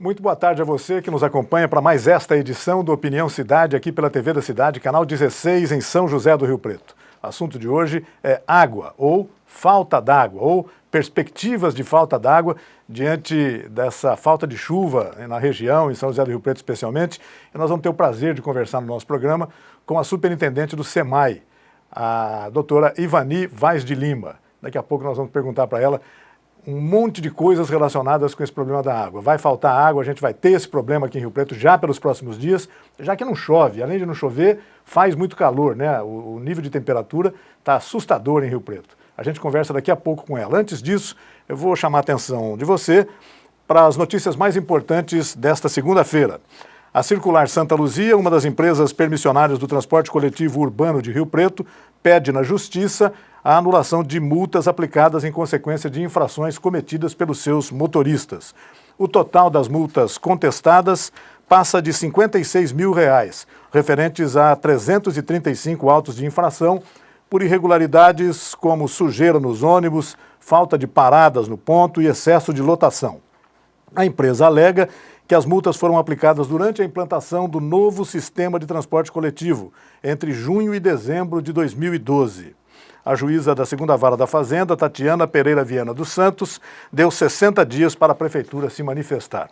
Muito boa tarde a você que nos acompanha para mais esta edição do Opinião Cidade, aqui pela TV da Cidade, canal 16, em São José do Rio Preto. O assunto de hoje é água, ou falta d'água, ou perspectivas de falta d'água diante dessa falta de chuva na região, em São José do Rio Preto especialmente. E nós vamos ter o prazer de conversar no nosso programa com a superintendente do SEMAI, a doutora Ivani Vaz de Lima. Daqui a pouco nós vamos perguntar para ela um monte de coisas relacionadas com esse problema da água. Vai faltar água, a gente vai ter esse problema aqui em Rio Preto já pelos próximos dias, já que não chove. Além de não chover, faz muito calor, né? O nível de temperatura está assustador em Rio Preto. A gente conversa daqui a pouco com ela. Antes disso, eu vou chamar a atenção de você para as notícias mais importantes desta segunda-feira. A Circular Santa Luzia, uma das empresas permissionárias do transporte coletivo urbano de Rio Preto, pede na Justiça a anulação de multas aplicadas em consequência de infrações cometidas pelos seus motoristas. O total das multas contestadas passa de R$ 56 mil, referentes a 335 autos de infração por irregularidades como sujeira nos ônibus, falta de paradas no ponto e excesso de lotação. A empresa alega que as multas foram aplicadas durante a implantação do novo sistema de transporte coletivo, entre junho e dezembro de 2012. A juíza da 2ª Vara da Fazenda, Tatiana Pereira Viana dos Santos, deu 60 dias para a Prefeitura se manifestar.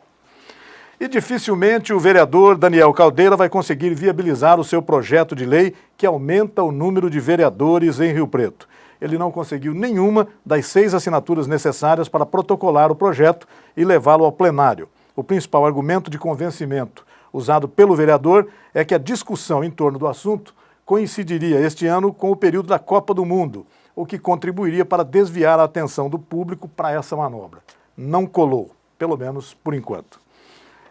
E dificilmente o vereador Daniel Caldeira vai conseguir viabilizar o seu projeto de lei que aumenta o número de vereadores em Rio Preto. Ele não conseguiu nenhuma das 6 assinaturas necessárias para protocolar o projeto e levá-lo ao plenário. O principal argumento de convencimento usado pelo vereador é que a discussão em torno do assunto coincidiria este ano com o período da Copa do Mundo, o que contribuiria para desviar a atenção do público para essa manobra. Não colou, pelo menos por enquanto.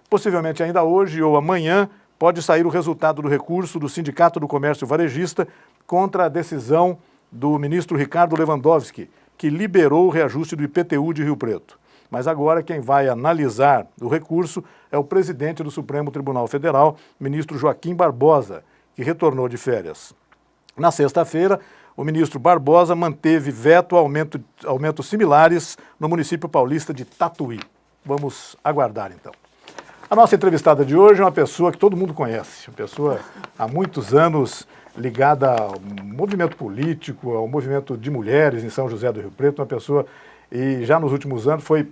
Possivelmente ainda hoje ou amanhã pode sair o resultado do recurso do Sindicato do Comércio Varejista contra a decisão do ministro Ricardo Lewandowski, que liberou o reajuste do IPTU de Rio Preto. Mas agora quem vai analisar o recurso é o presidente do Supremo Tribunal Federal, ministro Joaquim Barbosa, que retornou de férias. Na sexta-feira, o ministro Barbosa manteve veto a aumentos similares no município paulista de Tatuí. Vamos aguardar, então. A nossa entrevistada de hoje é uma pessoa que todo mundo conhece, uma pessoa há muitos anos ligada ao movimento político, ao movimento de mulheres em São José do Rio Preto, uma pessoa, e já nos últimos anos foi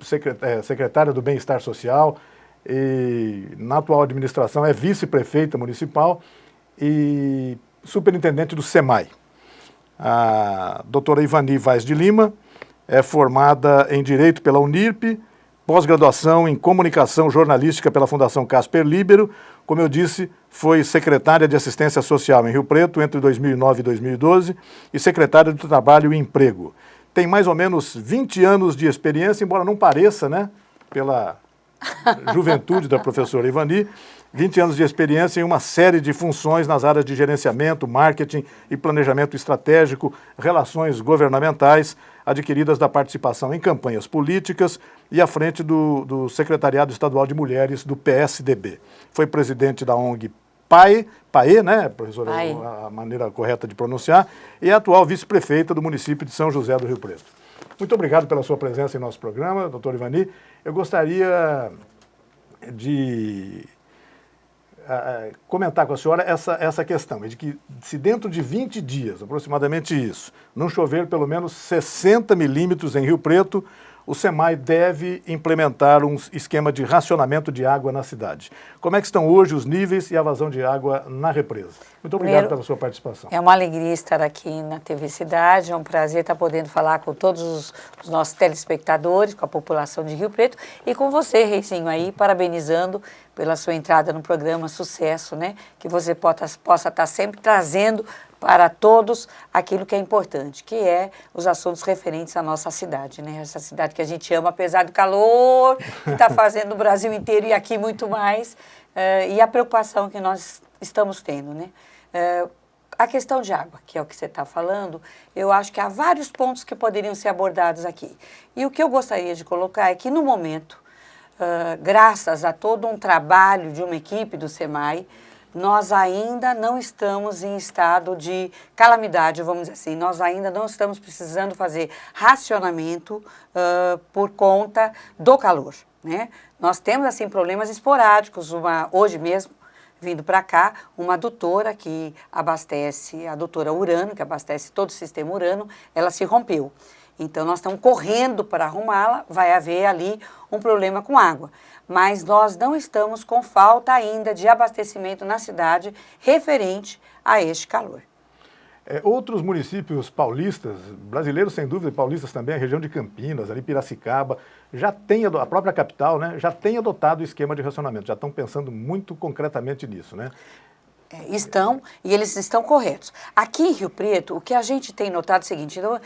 secretária do Bem-Estar Social, e na atual administração é vice-prefeita municipal e superintendente do SEMAI. A doutora Ivani Vaz de Lima é formada em Direito pela Unirp, pós-graduação em Comunicação Jornalística pela Fundação Casper Libero. Como eu disse, foi secretária de Assistência Social em Rio Preto entre 2009 e 2012 e secretária do Trabalho e Emprego. Tem mais ou menos 20 anos de experiência, embora não pareça, né, pela juventude da professora Ivani, 20 anos de experiência em uma série de funções nas áreas de gerenciamento, marketing e planejamento estratégico, relações governamentais, adquiridas da participação em campanhas políticas e à frente do Secretariado Estadual de Mulheres do PSDB. Foi presidente da ONG PAE, né, professora, PAE, a maneira correta de pronunciar, e é atual vice-prefeita do município de São José do Rio Preto. Muito obrigado pela sua presença em nosso programa, doutora Ivani. Eu gostaria de comentar com a senhora essa questão, de que se dentro de 20 dias, aproximadamente isso, não chover pelo menos 60 milímetros em Rio Preto, o SEMAI deve implementar um esquema de racionamento de água na cidade. Como é que estão hoje os níveis e a vazão de água na represa? Muito obrigado pela sua participação. É uma alegria estar aqui na TV Cidade, é um prazer estar podendo falar com todos os nossos telespectadores, com a população de Rio Preto e com você, Reizinho, aí, parabenizando pela sua entrada no programa, sucesso, né? Que você possa estar sempre trazendo para todos aquilo que é importante, que é os assuntos referentes à nossa cidade, né? Essa cidade que a gente ama, apesar do calor que está fazendo no Brasil inteiro e aqui muito mais, e a preocupação que nós estamos tendo, né? A questão de água, que é o que você está falando, eu acho que há vários pontos que poderiam ser abordados aqui. E o que eu gostaria de colocar é que, no momento, graças a todo um trabalho de uma equipe do SEMAI, nós ainda não estamos em estado de calamidade, vamos dizer assim. Nós ainda não estamos precisando fazer racionamento por conta do calor. né? Nós temos, assim, problemas esporádicos. Hoje mesmo, vindo para cá, uma adutora que abastece, a adutora Urano, que abastece todo o sistema Urano, ela se rompeu. Então, nós estamos correndo para arrumá-la, vai haver ali um problema com água. Mas nós não estamos com falta ainda de abastecimento na cidade referente a este calor. Outros municípios paulistas, brasileiros sem dúvida, e paulistas também, a região de Campinas, ali Piracicaba, já tem, a própria capital, né, já tem adotado o esquema de racionamento, já estão pensando muito concretamente nisso, né? Estão, e eles estão corretos. Aqui em Rio Preto, o que a gente tem notado é o seguinte, então,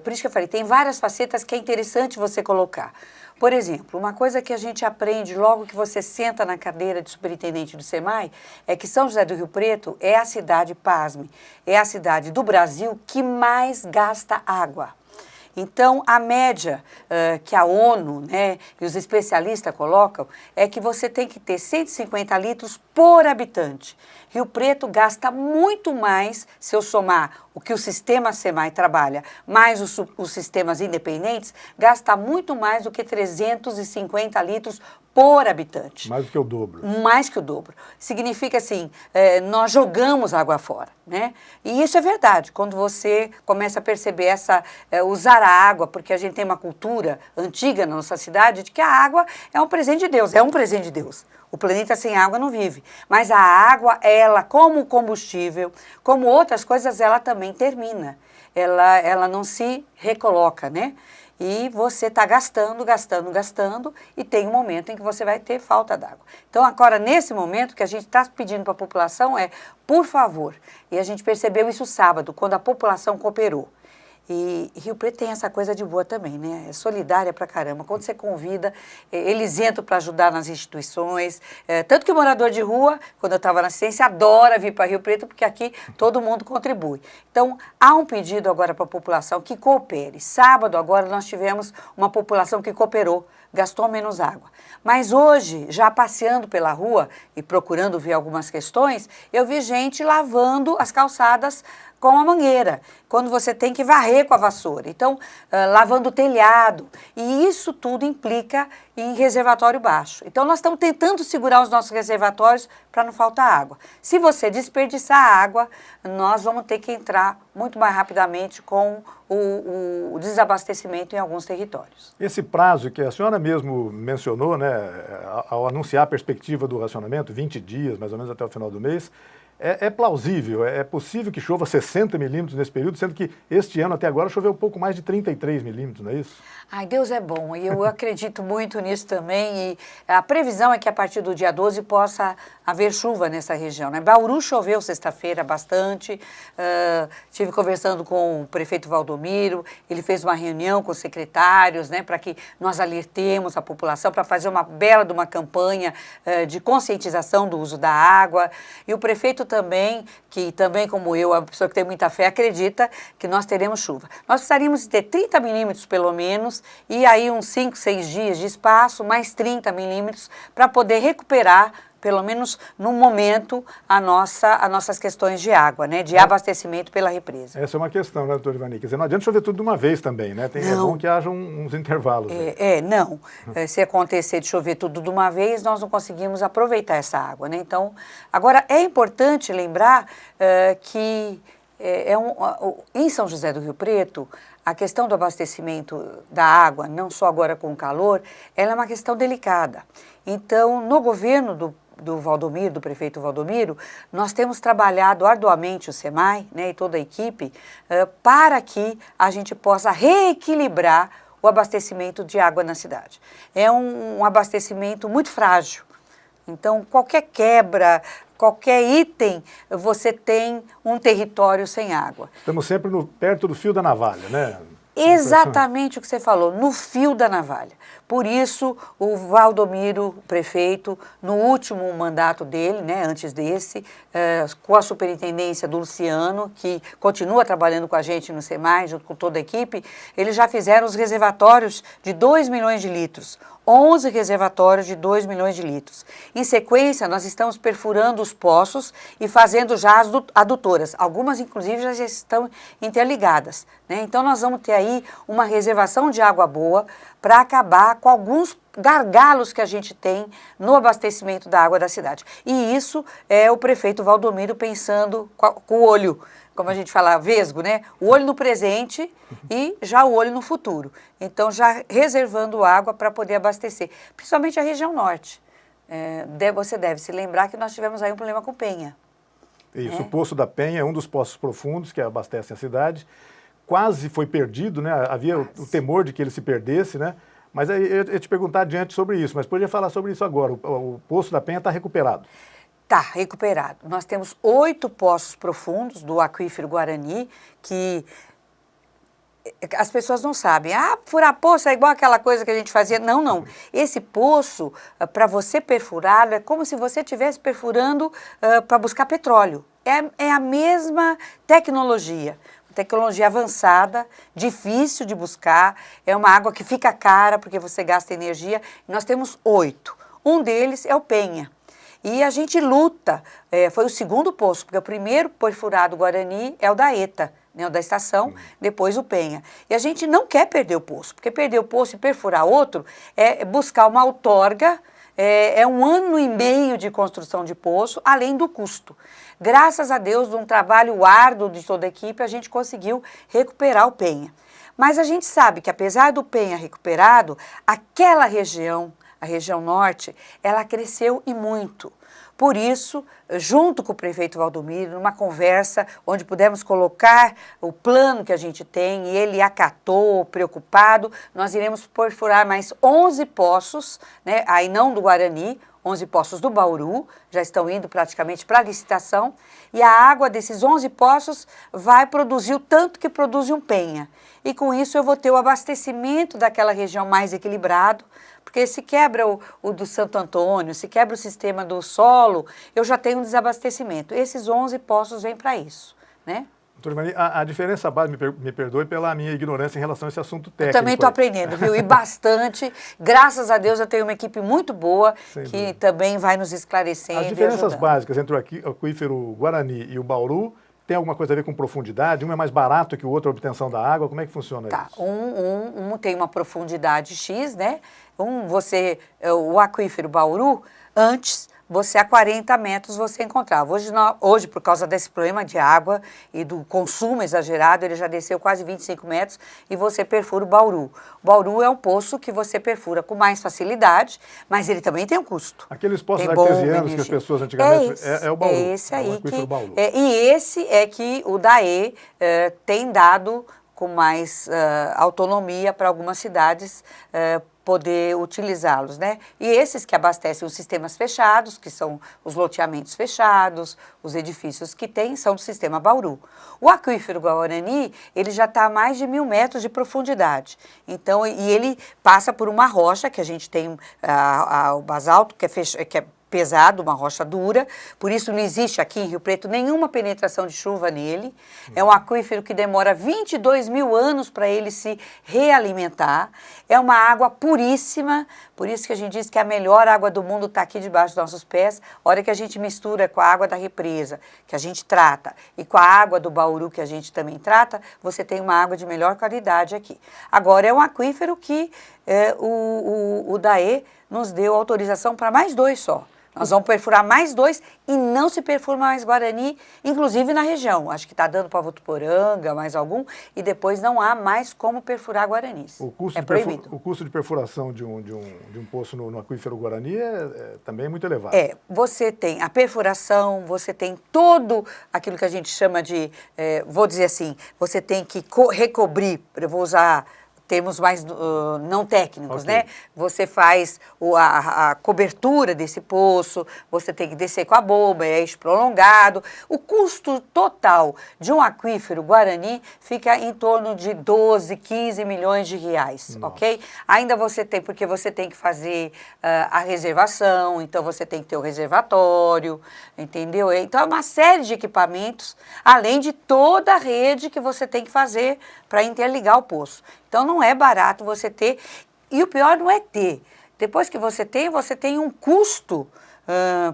por isso que eu falei, tem várias facetas que é interessante você colocar. Por exemplo, uma coisa que a gente aprende logo que você senta na cadeira de superintendente do SEMAI é que São José do Rio Preto é a cidade, pasme, é a cidade do Brasil que mais gasta água. Então, a média que a ONU, né, e os especialistas colocam é que você tem que ter 150 litros por habitante. Rio Preto gasta muito mais, se eu somar o que o sistema SEMAI trabalha, mais os sistemas independentes, gasta muito mais do que 350 litros por habitante. Mais do que o dobro. Mais que o dobro. Significa assim, nós jogamos água fora, né? E isso é verdade, quando você começa a perceber usar a água, porque a gente tem uma cultura antiga na nossa cidade de que a água é um presente de Deus, é um presente de Deus. O planeta sem água não vive. Mas a água, ela, como combustível, como outras coisas, ela também termina. Ela não se recoloca, né? E você está gastando, e tem um momento em que você vai ter falta d'água. Então, agora, nesse momento, o que a gente está pedindo para a população é, por favor, e a gente percebeu isso sábado, quando a população cooperou. E Rio Preto tem essa coisa de boa também, né? É solidária pra caramba. Quando você convida, eles entram para ajudar nas instituições. Tanto que o morador de rua, quando eu estava na assistência, adora vir para Rio Preto, porque aqui todo mundo contribui. Então, há um pedido agora para a população que coopere. Sábado, agora, nós tivemos uma população que cooperou, gastou menos água. Mas hoje, já passeando pela rua e procurando ver algumas questões, eu vi gente lavando as calçadas com a mangueira, quando você tem que varrer com a vassoura. Então, lavando o telhado. E isso tudo implica em reservatório baixo. Então, nós estamos tentando segurar os nossos reservatórios para não faltar água. Se você desperdiçar água, nós vamos ter que entrar muito mais rapidamente com o desabastecimento em alguns territórios. Esse prazo que a senhora mesmo mencionou, né, ao anunciar a perspectiva do racionamento, 20 dias, mais ou menos até o final do mês, é plausível, é possível que chova 60 milímetros nesse período, sendo que este ano até agora choveu um pouco mais de 33 milímetros, não é isso? Ai, Deus é bom, e eu acredito muito nisso também, e a previsão é que a partir do dia 12 possa haver chuva nessa região, né? Bauru choveu sexta-feira bastante, estive conversando com o prefeito Valdomiro, ele fez uma reunião com os secretários, né, para que nós alertemos a população, para fazer uma bela de uma campanha de conscientização do uso da água, e o prefeito também, que também como eu, a pessoa que tem muita fé, acredita que nós teremos chuva. Nós precisaríamos ter 30 milímetros pelo menos, e aí uns 5, 6 dias de espaço, mais 30 milímetros, para poder recuperar, pelo menos no momento, as nossas questões de água, né, de abastecimento pela represa. Essa é uma questão, né, doutora Ivani? Quer dizer, não adianta chover tudo de uma vez também, né? É bom que haja uns intervalos. Não. Se acontecer de chover tudo de uma vez, nós não conseguimos aproveitar essa água, né? Então, agora, é importante lembrar que em São José do Rio Preto, a questão do abastecimento da água, não só agora com o calor, ela é uma questão delicada. Então, no governo do Valdomiro, do prefeito Valdomiro, nós temos trabalhado arduamente o SEMAI, né, e toda a equipe, para que a gente possa reequilibrar o abastecimento de água na cidade. É um abastecimento muito frágil. Então, qualquer quebra, qualquer item, você tem um território sem água. Estamos sempre perto do fio da navalha, né? Exatamente o que você falou, no fio da navalha. Por isso, o Valdomiro, prefeito, no último mandato dele, né, antes desse, com a superintendência do Luciano, que continua trabalhando com a gente no SEMAI, junto com toda a equipe, eles já fizeram os reservatórios de 2 milhões de litros. 11 reservatórios de 2 milhões de litros. Em sequência, nós estamos perfurando os poços e fazendo já as adutoras. Algumas, inclusive, já estão interligadas, né? Então, nós vamos ter aí uma reservação de água boa para acabar com alguns gargalos que a gente tem no abastecimento da água da cidade. E isso é o prefeito Valdomiro pensando com o olho, como a gente fala, vesgo, né? O olho no presente e já o olho no futuro. Então, já reservando água para poder abastecer, principalmente a região norte. Você deve se lembrar que nós tivemos aí um problema com Penha. Isso, o Poço da Penha é um dos poços profundos que abastecem a cidade. Quase foi perdido, né? Havia o temor de que ele se perdesse, né? Mas aí eu ia te perguntar adiante sobre isso, mas podia falar sobre isso agora. O Poço da Penha está recuperado. Está recuperado. Nós temos 8 poços profundos do aquífero Guarani que as pessoas não sabem. Ah, furar poço é igual aquela coisa que a gente fazia. Não, não. Esse poço, para você perfurá-lo, é como se você estivesse perfurando para buscar petróleo. É a mesma tecnologia. Tecnologia avançada, difícil de buscar, é uma água que fica cara porque você gasta energia. Nós temos 8. Um deles é o Penha. E a gente luta, foi o segundo poço, porque o primeiro perfurado Guarani é o da ETA, né, o da estação, depois o Penha. E a gente não quer perder o poço, porque perder o poço e perfurar outro é buscar uma outorga, é 1 ano e meio de construção de poço, além do custo. Graças a Deus, de um trabalho árduo de toda a equipe, a gente conseguiu recuperar o Penha. Mas a gente sabe que apesar do Penha recuperado, aquela região, a região norte, ela cresceu e muito. Por isso, junto com o prefeito Valdomiro, numa conversa onde pudemos colocar o plano que a gente tem, e ele acatou, preocupado, nós iremos perfurar mais 11 poços, né, aí não do Guarani, 11 poços do Bauru, já estão indo praticamente para a licitação, e a água desses 11 poços vai produzir o tanto que produz um Penha. E com isso eu vou ter o abastecimento daquela região mais equilibrado, porque se quebra o do Santo Antônio, se quebra o sistema do solo, eu já tenho um desabastecimento. Esses 11 poços vêm para isso, né? Doutora Marli, a diferença base, me perdoe pela minha ignorância em relação a esse assunto técnico. Eu também estou aprendendo, viu? E bastante. Graças a Deus eu tenho uma equipe muito boa que também vai nos esclarecendo. As diferenças básicas entre o aquífero Guarani e o Bauru tem alguma coisa a ver com profundidade? Um é mais barato que o outro, a obtenção da água? Como é que funciona isso? Um tem uma profundidade X, né? O aquífero Bauru, antes, você a 40 metros você encontrava. Hoje, por causa desse problema de água e do consumo exagerado, ele já desceu quase 25 metros e você perfura o Bauru. O Bauru é um poço que você perfura com mais facilidade, mas ele também tem um custo. Aqueles poços artesianos que as pessoas antigamente... É o Bauru. É esse aí o Bauru. E esse é que o DAE tem dado com mais autonomia para algumas cidades poder utilizá-los, né? E esses que abastecem os sistemas fechados, que são os loteamentos fechados, os edifícios que tem, são do sistema Bauru. O aquífero Guarani, ele já está a mais de 1.000 metros de profundidade. Então, e ele passa por uma rocha, que a gente tem o basalto, que é pesado, uma rocha dura, por isso não existe aqui em Rio Preto nenhuma penetração de chuva nele. É um aquífero que demora 22.000 anos para ele se realimentar. É uma água puríssima, por isso que a gente diz que a melhor água do mundo está aqui debaixo dos nossos pés. A hora que a gente mistura com a água da represa, que a gente trata, e com a água do Bauru, que a gente também trata, você tem uma água de melhor qualidade aqui. Agora, é um aquífero que o DAE nos deu autorização para mais 2 só. Nós vamos perfurar mais 2 e não se perfura mais Guarani, inclusive na região. Acho que está dando para Votuporanga, mais algum, e depois não há mais como perfurar Guaranis. É proibido. O custo de perfuração de um poço no aquífero Guarani também é muito elevado. Você tem a perfuração, você tem todo aquilo que a gente chama de, vou dizer assim, você tem que recobrir, eu vou usar termos mais não técnicos, né? Você faz a cobertura desse poço, você tem que descer com a bomba, é eixo prolongado. O custo total de um aquífero Guarani fica em torno de 12, 15 milhões de reais, ok? Ainda você tem, porque você tem que fazer a reservação, então você tem que ter o reservatório, entendeu? Então é uma série de equipamentos, além de toda a rede que você tem que fazer para interligar o poço. Então, não é barato você ter, e o pior não é ter. Depois que você tem um custo,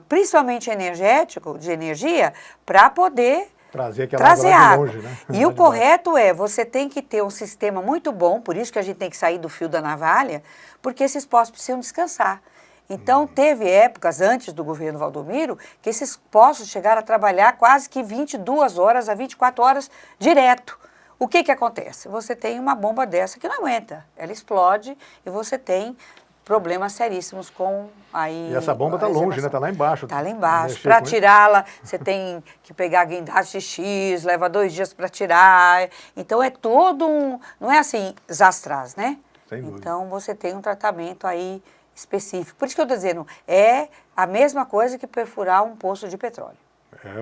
principalmente energético, de energia, para poder Trazer aquela água lá de longe, né? E o correto é, você tem que ter um sistema muito bom, por isso que a gente tem que sair do fio da navalha, porque esses postos precisam descansar. Então, teve épocas, antes do governo Valdomiro, que esses postos chegaram a trabalhar quase que 22 horas a 24 horas direto. O que acontece? Você tem uma bomba dessa que não aguenta, ela explode e você tem problemas seríssimos com aí... E essa bomba está longe, né? Está lá embaixo. Está lá embaixo. Para tirá-la, você tem que pegar guindaste X, leva 2 dias para tirar. Então, é todo um... Não é assim, zastras, né? Sem dúvida. Então, você tem um tratamento aí específico. Por isso que eu estou dizendo, é a mesma coisa que perfurar um poço de petróleo.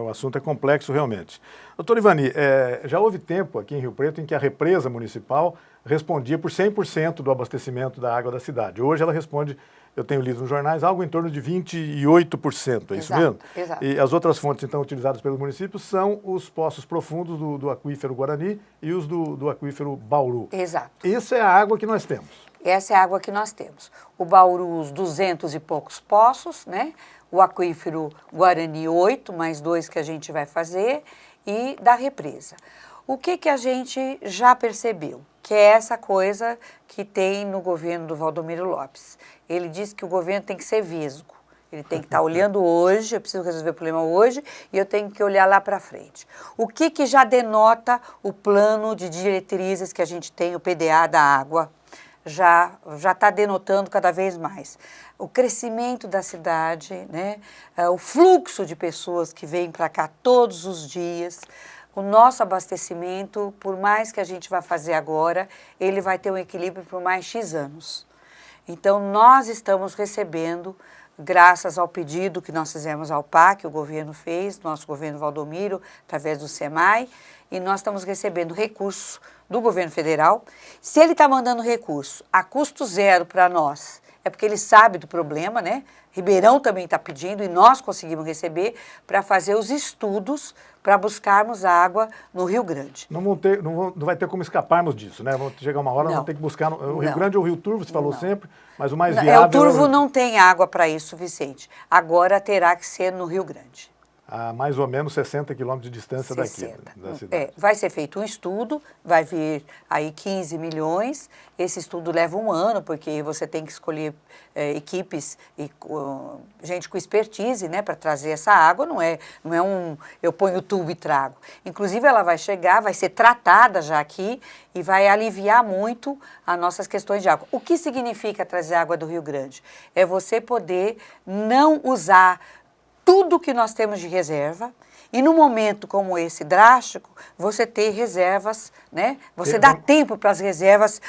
O assunto é complexo realmente. Doutor Ivani, já houve tempo aqui em Rio Preto em que a represa municipal respondia por 100% do abastecimento da água da cidade. Hoje ela responde, eu tenho lido nos jornais, algo em torno de 28%, é isso mesmo? Exato. E as outras fontes, então, utilizadas pelo município são os poços profundos do aquífero Guarani e os do aquífero Bauru. Exato. Essa é a água que nós temos. Essa é a água que nós temos. O Bauru, os 200 e poucos poços, né? O aquífero Guarani, 8, mais 2 que a gente vai fazer, e da represa. O que a gente já percebeu? Que é essa coisa que tem no governo do Valdomiro Lopes. Ele diz que o governo tem que ser vesgo. Ele tem que estar olhando hoje, eu preciso resolver o problema hoje, e eu tenho que olhar lá para frente. O que já denota o plano de diretrizes que a gente tem, o PDA da água? Já está denotando cada vez mais. O crescimento da cidade, né? O fluxo de pessoas que vêm para cá todos os dias, o nosso abastecimento, por mais que a gente vá fazer agora, ele vai ter um equilíbrio por mais X anos. Então, nós estamos recebendo, graças ao pedido que nós fizemos ao PAC, o governo fez, nosso governo Valdomiro, através do SEMAI, e nós estamos recebendo recursos do governo federal. Se ele está mandando recurso a custo zero para nós, é porque ele sabe do problema, né? Ribeirão também está pedindo e nós conseguimos receber para fazer os estudos para buscarmos água no Rio Grande. Não vai ter como escaparmos disso, né? Vamos chegar uma hora, vamos ter que buscar o Rio Grande ou o Rio Turvo, você falou sempre, mas o mais viável... O Turvo não tem água para isso suficiente. Agora terá que ser no Rio Grande. A mais ou menos 60 quilômetros de distância 60. daqui, da cidade. Vai ser feito um estudo, vai vir aí 15 milhões, esse estudo leva 1 ano, porque você tem que escolher equipes e gente com expertise, né, para trazer essa água, não é eu ponho o tubo e trago. Inclusive ela vai chegar, vai ser tratada já aqui e vai aliviar muito as nossas questões de água. O que significa trazer água do Rio Grande? É você poder não usar tudo que nós temos de reserva, e num momento como esse drástico, você ter reservas, né? Você dá tempo para as reservas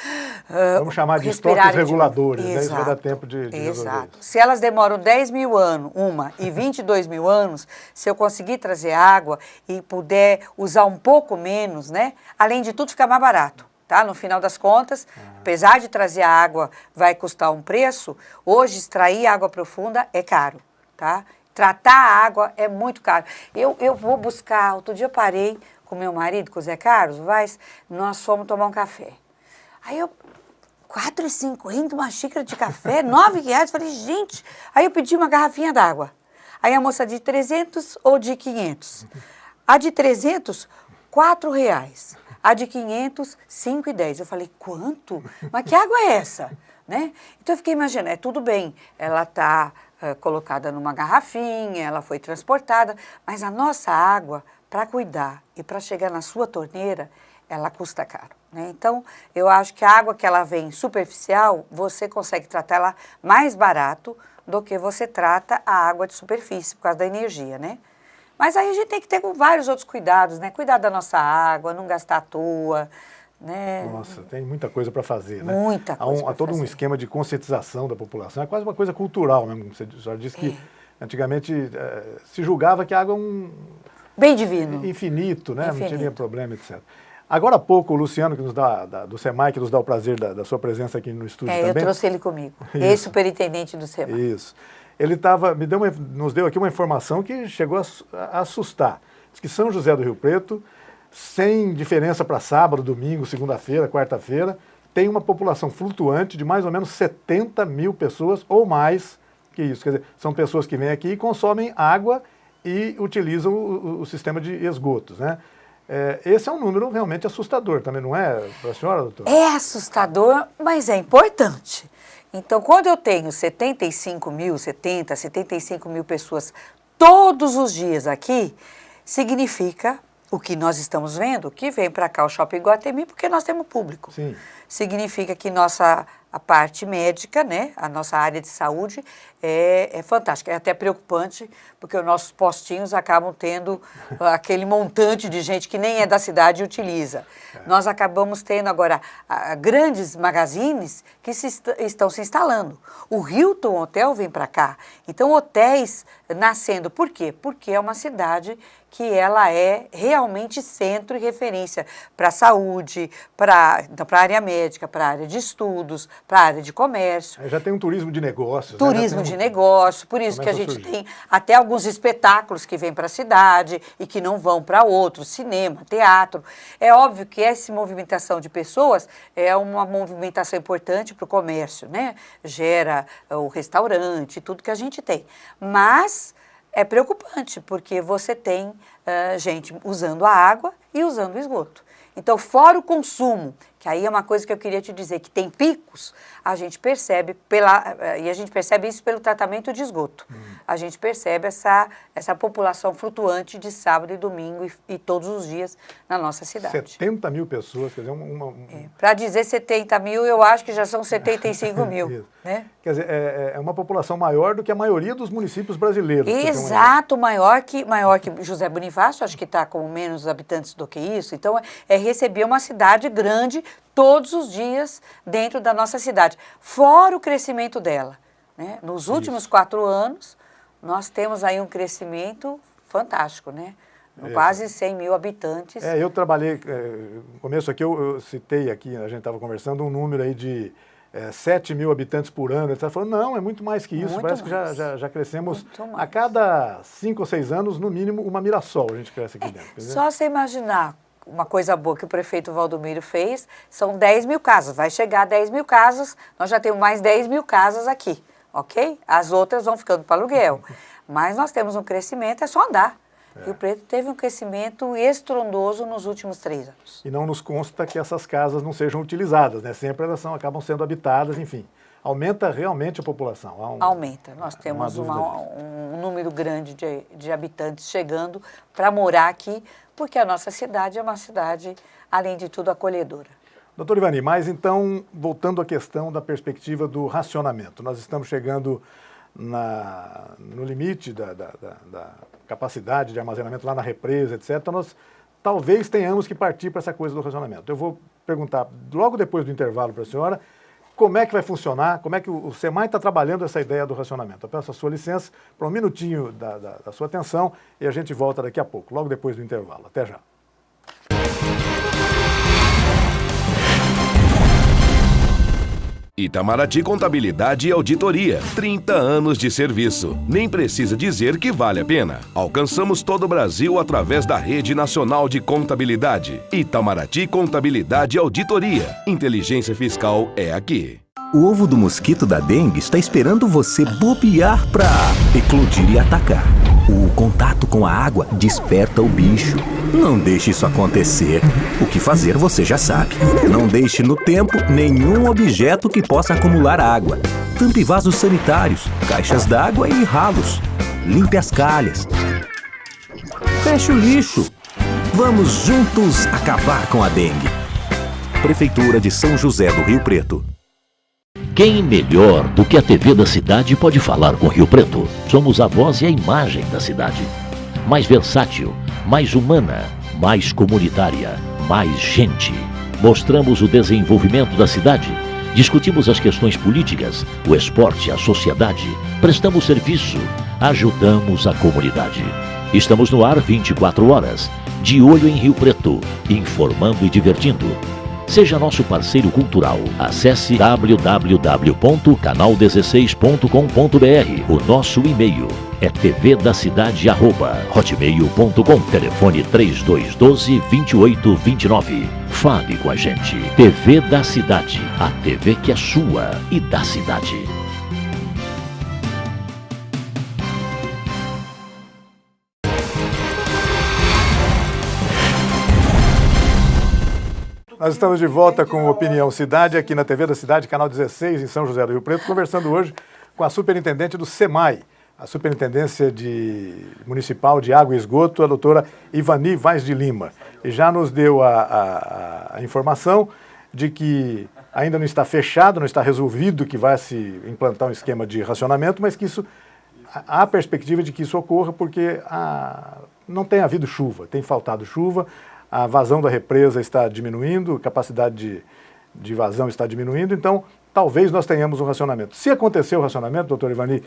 vamos chamar de estoques reguladores, né? Isso vai dar tempo de resolver isso. Se elas demoram 10 mil anos, e 22 mil anos, se eu conseguir trazer água e puder usar um pouco menos, né? Além de tudo, fica mais barato. Tá? No final das contas, apesar de trazer a água vai custar um preço, hoje extrair água profunda é caro, tá? Tratar a água é muito caro. Eu vou buscar, outro dia eu parei com meu marido, com o Zé Carlos Vaz, nós fomos tomar um café. Aí eu, R$4,50 uma xícara de café, R$9, falei, gente. Aí eu pedi uma garrafinha d'água. Aí a moça de 300 ou de 500? A de 300, R$4. A de 500, R$5,10. Eu falei, quanto? Mas que água é essa? Né? Então eu fiquei imaginando, tudo bem, ela está colocada numa garrafinha, ela foi transportada, mas a nossa água, para cuidar e para chegar na sua torneira, ela custa caro. Né? Então, eu acho que a água que ela vem superficial, você consegue tratar ela mais barato do que você trata a água de superfície, por causa da energia, né? Mas aí a gente tem que ter vários outros cuidados, né? Cuidar da nossa água, não gastar à toa, né? Nossa, tem muita coisa para fazer, né? Muita coisa há todo um esquema de conscientização da população, é quase uma coisa cultural mesmo. Você já disse que antigamente se julgava que a água é um... bem divino. Infinito, né? Infinito. Não tinha problema, etc. Agora há pouco, o Luciano, que nos do SEMAI, que nos dá o prazer da sua presença aqui no estúdio também. Eu trouxe ele comigo, ex-superintendente do SEMAI. Isso. Ele nos deu aqui uma informação que chegou a assustar. Diz que São José do Rio Preto, sem diferença para sábado, domingo, segunda-feira, quarta-feira, tem uma população flutuante de mais ou menos 70 mil pessoas ou mais que isso. Quer dizer, são pessoas que vêm aqui e consomem água e utilizam o sistema de esgotos, né? Esse é um número realmente assustador, também não é para a senhora, doutora? É assustador, mas é importante. Então, quando eu tenho 75 mil pessoas todos os dias aqui, significa o que nós estamos vendo, que vem para cá o Shopping Iguatemi, porque nós temos público. Sim. Significa que a parte médica, né, a nossa área de saúde é fantástica. É até preocupante, porque os nossos postinhos acabam tendo aquele montante de gente que nem é da cidade e utiliza. Nós acabamos tendo agora grandes magazines que estão se instalando. O Hilton Hotel vem para cá. Então, hotéis nascendo. Por quê? Porque é uma cidade que ela é realmente centro e referência para a saúde, para a área médica, para a área de estudos, para a área de comércio. Já tem um turismo de negócios. Turismo de negócio, por isso que a gente tem até alguns espetáculos que vêm para a cidade e que não vão para outros, cinema, teatro. É óbvio que essa movimentação de pessoas é uma movimentação importante para o comércio, né? Gera o restaurante, tudo que a gente tem. Mas é preocupante, porque você tem gente usando a água e usando o esgoto. Então, fora o consumo, que aí é uma coisa que eu queria te dizer, que tem picos, a gente percebe, e a gente percebe isso pelo tratamento de esgoto. A gente percebe essa população flutuante de sábado e domingo e todos os dias na nossa cidade. 70 mil pessoas, quer dizer, Para dizer 70 mil, eu acho que já são 75 mil. Né? Quer dizer, é uma população maior do que a maioria dos municípios brasileiros. Exato, maior que José Bonifácio, acho que está com menos habitantes do que isso. Então, receber uma cidade grande todos os dias dentro da nossa cidade, fora o crescimento dela. Né? Nos últimos 4 anos, nós temos aí um crescimento fantástico, né? Quase 100 mil habitantes. Eu trabalhei, no começo aqui, eu citei aqui, a gente estava conversando, um número aí de 7 mil habitantes por ano. Ele estava falando, não, é muito mais que isso, muito parece mais. que já crescemos a cada 5 ou 6 anos, no mínimo, uma Mirassol a gente cresce aqui dentro. Só você imaginar. Uma coisa boa que o prefeito Valdomiro fez, são 10 mil casas. Vai chegar a 10 mil casas, nós já temos mais 10 mil casas aqui, ok? As outras vão ficando para aluguel. Mas nós temos um crescimento, é só andar. Rio Preto teve um crescimento estrondoso nos últimos 3 anos. E não nos consta que essas casas não sejam utilizadas, né? Sempre elas acabam sendo habitadas, enfim. Aumenta realmente a população. Aumenta. Nós temos um número grande de habitantes chegando para morar aqui, porque a nossa cidade é uma cidade, além de tudo, acolhedora. Doutor Ivani, mas então, voltando à questão da perspectiva do racionamento, nós estamos chegando no limite da capacidade de armazenamento lá na represa, etc. Então, nós talvez tenhamos que partir para essa coisa do racionamento. Eu vou perguntar, logo depois do intervalo para a senhora, como é que vai funcionar, como é que o SEMAI está trabalhando essa ideia do racionamento. Eu peço a sua licença para um minutinho da sua atenção e a gente volta daqui a pouco, logo depois do intervalo. Até já. Itamaraty Contabilidade e Auditoria, 30 anos de serviço. Nem precisa dizer que vale a pena. Alcançamos todo o Brasil através da Rede Nacional de Contabilidade. Itamaraty Contabilidade e Auditoria. Inteligência fiscal é aqui. O ovo do mosquito da dengue está esperando você bobear para eclodir e atacar. O contato com a água desperta o bicho. Não deixe isso acontecer. O que fazer você já sabe. Não deixe no tempo nenhum objeto que possa acumular água. Tampe vasos sanitários, caixas d'água e ralos. Limpe as calhas. Feche o lixo. Vamos juntos acabar com a dengue. Prefeitura de São José do Rio Preto. Quem melhor do que a TV da cidade pode falar com Rio Preto? Somos a voz e a imagem da cidade. Mais versátil, mais humana, mais comunitária, mais gente. Mostramos o desenvolvimento da cidade. Discutimos as questões políticas, o esporte, a sociedade. Prestamos serviço. Ajudamos a comunidade. Estamos no ar 24 horas. De olho em Rio Preto. Informando e divertindo. Seja nosso parceiro cultural. Acesse www.canal16.com.br. O nosso e-mail é tvdacidade@hotmail.com. Telefone 3212-2829. Fale com a gente. TV da Cidade. A TV que é sua e da cidade. Nós estamos de volta com Opinião Cidade, aqui na TV da Cidade, canal 16, em São José do Rio Preto, conversando hoje com a superintendente do SEMAI, a Superintendência Municipal de Água e Esgoto, a doutora Ivani Vaz de Lima. E já nos deu a informação de que ainda não está fechado, não está resolvido que vai se implantar um esquema de racionamento, mas que isso, há a perspectiva de que isso ocorra porque não tem havido chuva, tem faltado chuva, a vazão da represa está diminuindo, a capacidade de vazão está diminuindo, então talvez nós tenhamos um racionamento. Se acontecer o racionamento, doutor Ivani,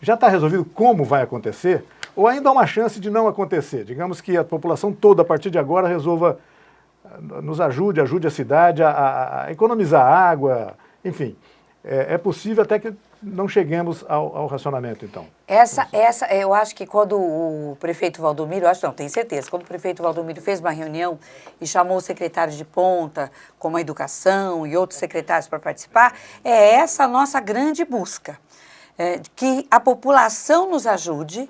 já está resolvido como vai acontecer? Ou ainda há uma chance de não acontecer? Digamos que a população toda, a partir de agora, resolva, nos ajude a cidade a economizar água, enfim. É possível até que não cheguemos ao racionamento, então. Eu acho que quando o prefeito Valdomiro, tenho certeza, quando o prefeito Valdomiro fez uma reunião e chamou os secretários de ponta, como a educação e outros secretários para participar, é essa a nossa grande busca. Que a população nos ajude,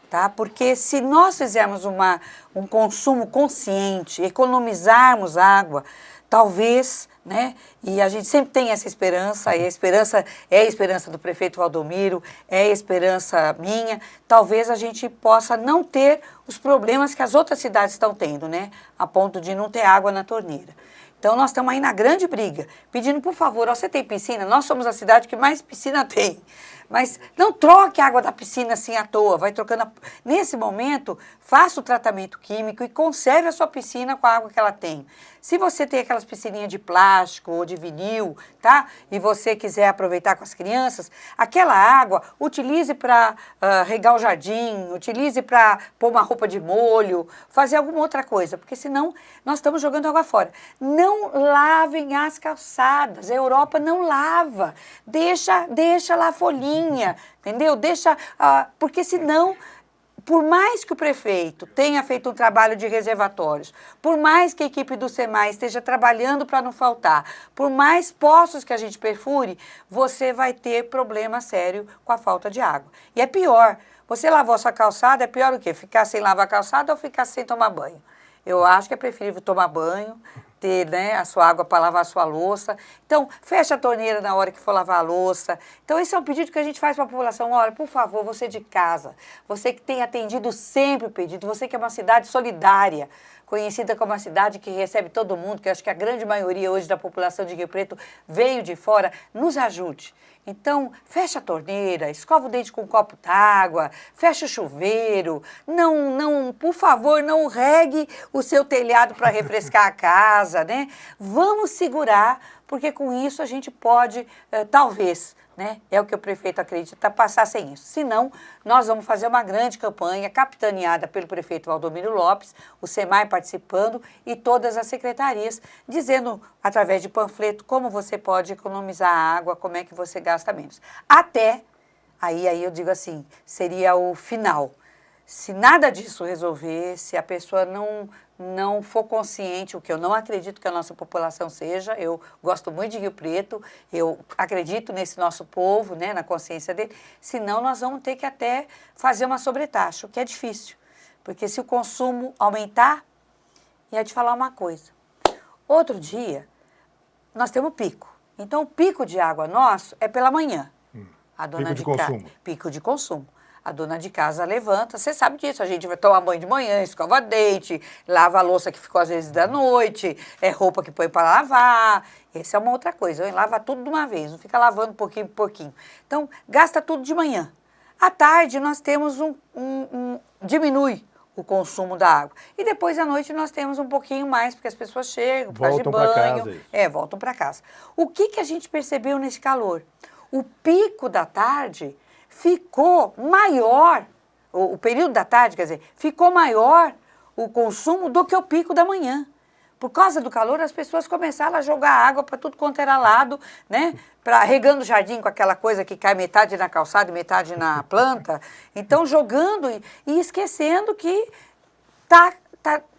tá? Porque se nós fizermos um consumo consciente, economizarmos água, talvez, né? E a gente sempre tem essa esperança, e a esperança é a esperança do prefeito Valdomiro, é a esperança minha, talvez a gente possa não ter os problemas que as outras cidades estão tendo, né? A ponto de não ter água na torneira. Então, nós estamos aí na grande briga, pedindo, por favor, você tem piscina? Nós somos a cidade que mais piscina tem. Mas não troque a água da piscina assim à toa, vai trocando. Nesse momento, faça o tratamento químico e conserve a sua piscina com a água que ela tem. Se você tem aquelas piscininhas de plástico ou de vinil, tá? E você quiser aproveitar com as crianças, aquela água, utilize para regar o jardim, utilize para pôr uma roupa de molho, fazer alguma outra coisa, porque senão nós estamos jogando água fora. Não lavem as calçadas, a Europa não lava, deixa lá a folhinha, entendeu? Porque senão, por mais que o prefeito tenha feito um trabalho de reservatórios, por mais que a equipe do SEMAI esteja trabalhando para não faltar, por mais poços que a gente perfure, você vai ter problema sério com a falta de água. E é pior, você lavou a sua calçada, é pior o quê? Ficar sem lavar a calçada ou ficar sem tomar banho? Eu acho que é preferível tomar banho, ter, né, a sua água para lavar a sua louça. Então, fecha a torneira na hora que for lavar a louça. Então, esse é um pedido que a gente faz para a população. Olha, por favor, você de casa, você que tem atendido sempre o pedido, você que é uma cidade solidária, conhecida como uma cidade que recebe todo mundo, que eu acho que a grande maioria hoje da população de Rio Preto veio de fora, nos ajude. Então, fecha a torneira, escova o dente com um copo d'água, fecha o chuveiro, por favor, não regue o seu telhado para refrescar a casa, né? Vamos segurar, porque com isso a gente pode, talvez, né? É o que o prefeito acredita, passar sem isso. Senão, nós vamos fazer uma grande campanha capitaneada pelo prefeito Valdomiro Lopes, o SEMAI participando e todas as secretarias, dizendo, através de panfleto, como você pode economizar água, como é que você gasta menos. Até, aí eu digo assim, seria o final. Se nada disso resolver, se a pessoa não for consciente, o que eu não acredito que a nossa população seja, eu gosto muito de Rio Preto, eu acredito nesse nosso povo, né, na consciência dele, senão nós vamos ter que até fazer uma sobretaxa, o que é difícil, porque se o consumo aumentar, ia te falar uma coisa, outro dia nós temos pico, então o pico de água nosso é pela manhã, a dona pico de consumo. Pico de consumo. A dona de casa levanta, você sabe disso, a gente vai tomar banho de manhã, escova dente, lava a louça que ficou às vezes da noite, roupa que põe para lavar, essa é uma outra coisa, lava tudo de uma vez, não fica lavando pouquinho por pouquinho. Então, gasta tudo de manhã. À tarde nós temos diminui o consumo da água. E depois à noite nós temos um pouquinho mais, porque as pessoas chegam, fazem banho, voltam para casa. O que a gente percebeu nesse calor? O pico da tarde ficou maior, o período da tarde, quer dizer, ficou maior o consumo do que o pico da manhã. Por causa do calor, as pessoas começaram a jogar água para tudo quanto era lado, né? Regando o jardim com aquela coisa que cai metade na calçada e metade na planta. Então, jogando e esquecendo que tá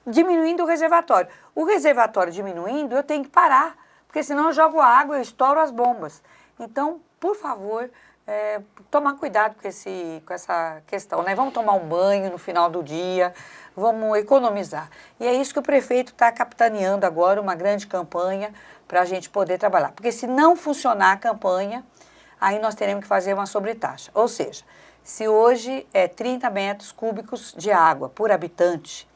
diminuindo o reservatório. O reservatório diminuindo, eu tenho que parar, porque senão eu jogo água, eu estouro as bombas. Então, por favor, tomar cuidado com essa questão, né? Vamos tomar um banho no final do dia, vamos economizar. E é isso que o prefeito está capitaneando agora, uma grande campanha para a gente poder trabalhar. Porque se não funcionar a campanha, aí nós teremos que fazer uma sobretaxa. Ou seja, se hoje é 30 metros cúbicos de água por habitante,